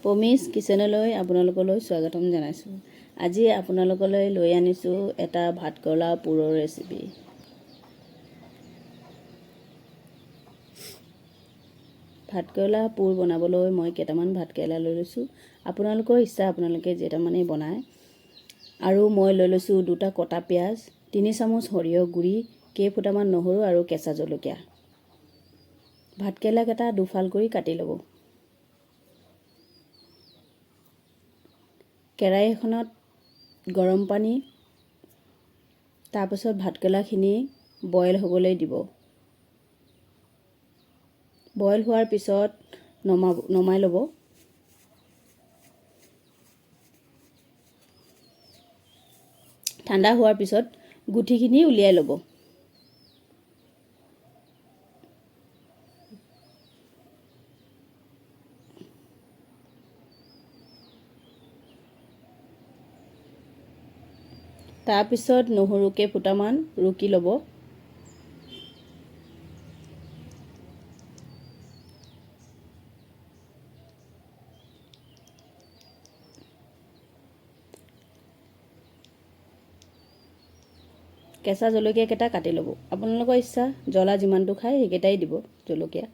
পমিছ কিচেনলৈ আপোনালোকলৈ স্বাগতম জনাইছোঁ। আজি আপোনালোকলৈ লৈ আনিছোঁ এটা ভাতকেৰেলা পুৰৰ ৰেচিপি। ভাতকেৰেলা পুৰ বনাবলৈ মই কেইটামান ভাতকেৰেলা লৈ লৈছোঁ। আপোনালোকৰ ইচ্ছা আপোনালোকে যেইটামানেই বনায়। আৰু মই লৈ লৈছোঁ 2টা কটা পিঁয়াজ, 3 চামুচ সৰিয়হ গুড়ি, কেইফুটামান নহৰু আৰু কেঁচা জলকীয়া। ভাতকেৰেলাকেইটা দুফাল কৰি কাটি ল'ব। কেৰাহী এখনত গৰম পানী, তাৰপিছত ভাতকেৰেলাখিনি বইল হ'বলৈ দিব। বইল হোৱাৰ পিছত নমাই ল'ব। ঠাণ্ডা হোৱাৰ পিছত গুটিখিনি উলিয়াই ল'ব। তাৰপিছত নহৰু কেইফুটামান ৰুকি ল'ব। কেঁচা জলকীয়া কেইটা কাটি ল'ব। আপোনালোকৰ ইচ্ছা, জ্বলা যিমানটো খায় সেইকেইটাই দিব জলকীয়া।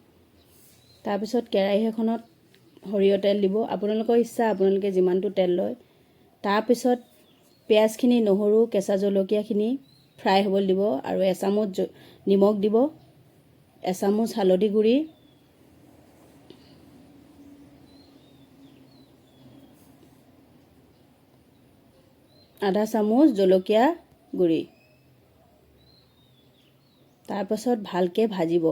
তাৰপিছত কেৰাহী এখনত সৰিয়হ তেল দিব। আপোনালোকৰ ইচ্ছা, আপোনালোকে যিমানটো তেল লয়। তাৰপিছত পিঁয়াজখিনি, নহৰু, কেঁচা জলকীয়াখিনি ফ্ৰাই হ'বলৈ দিব আৰু এচামুচ নিমখ দিব, এচামুচ হালধি গুড়ি, আধা চামুচ জলকীয়া গুড়ি। তাৰপাছত ভালকৈ ভাজিব।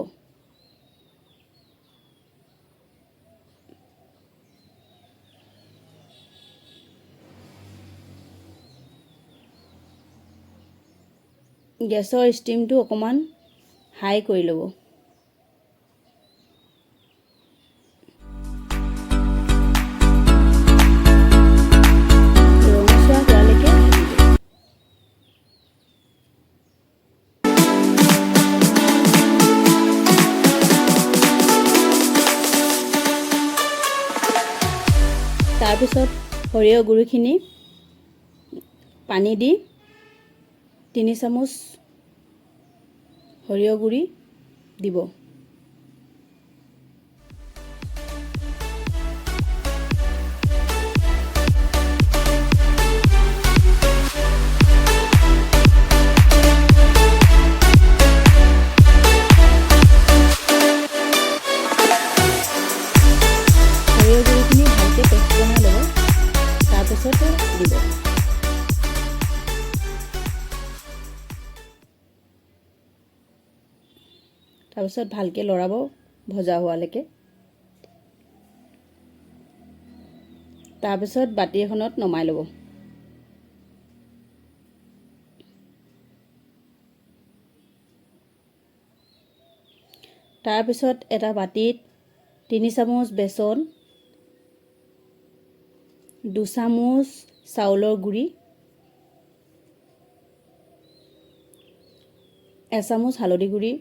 গেছৰ ষ্টিমটো অকণমান হাই কৰি ল'ব। ৰঙচুৱা হোৱালৈকে ভাজিব। তাৰপিছত সৰিয়হ গুড়িখিনি পানী দি 3 চামুচ সৰিয়হ গুড়ি দিব। সৰিয়হ গুড়িখিনি ভালকৈ পেষ্ট বনাই ল'ব। তাৰপিছতে দিব। তাৰপিছত ভালকৈ লৰাব ভজা হোৱালৈকে। তাৰপিছত বাতি এখনত নমাই ল'ব। তাৰপিছত এটা বাতিত 3 চামুচ বেচন, 2 চামুচ চাউলৰ গুড়ি, 1 চামুচ হালধি গুড়ি,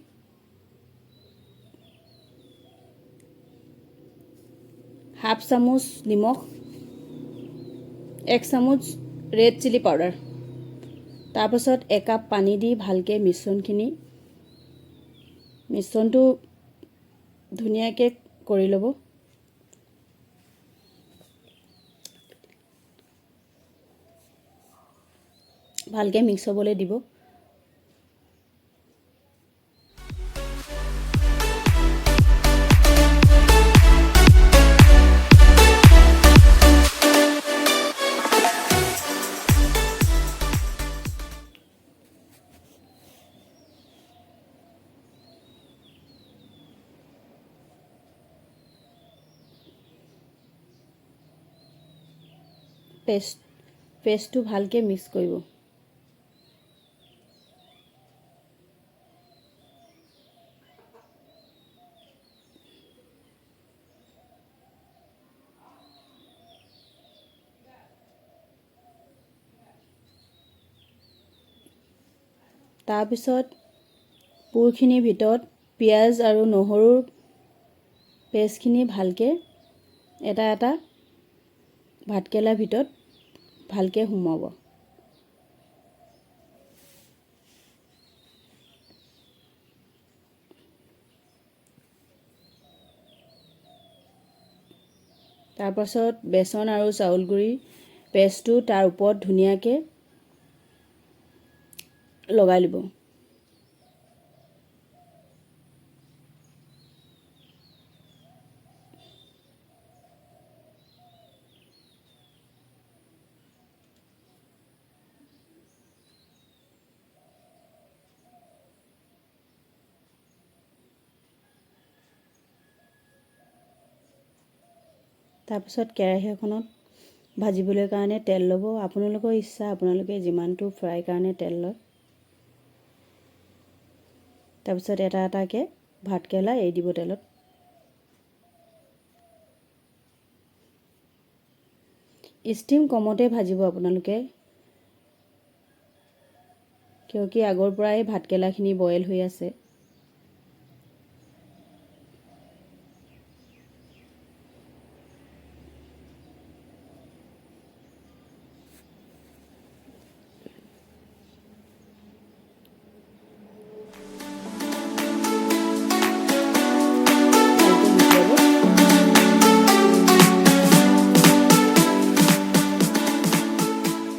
1/2 চামুচ নিমখ, 1 চামুচ ৰেড চিলি পাউডাৰ। তাৰপাছত 1 কাপ পানী দি ভালকৈ মিশ্ৰণটো ধুনীয়াকৈ কৰি ল'ব। ভালকৈ মিক্স হ'বলৈ দিব। পেষ্টটো ভালকৈ মিক্স কৰিব। তাৰপিছত পুৰখিনিৰ ভিতৰত পিঁয়াজ আৰু নহৰুৰ পেষ্টখিনি ভালকৈ এটা ভাতকেৰেলাৰ ভিতৰত ভালকৈ সুমুৱাব। তাৰপাছত বেচন আৰু চাউল গুড়ি পেষ্টটো তাৰ ওপৰত ধুনীয়াকৈ লগাই ল'ব। তাৰপিছত কেৰাহী এখনত ভাজিবলৈ কাৰণে তেল ল'ব। আপোনালোকৰ ইচ্ছা, আপোনালোকে যিমানটো ফ্ৰাই কাৰণে তেল লয়। তাৰপিছত এটা এটাকৈ ভাতকেৰেলা এৰি দিব তেলত। ষ্টিম কমতে ভাজিব আপোনালোকে, কিয় আগৰ পৰাই ভাতকেৰেলাখিনি বইল হৈ আছে।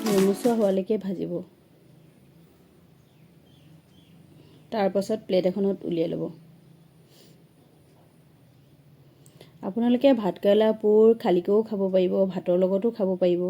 ৰঙচুৱা হোৱালৈকে ভাজিব। তাৰপাছত প্লেট এখনত উলিয়াই ল'ব। আপোনালোকে ভাতকেৰেলা পোৰ খালীকৈও খাব পাৰিব, ভাতৰ লগতো খাব পাৰিব।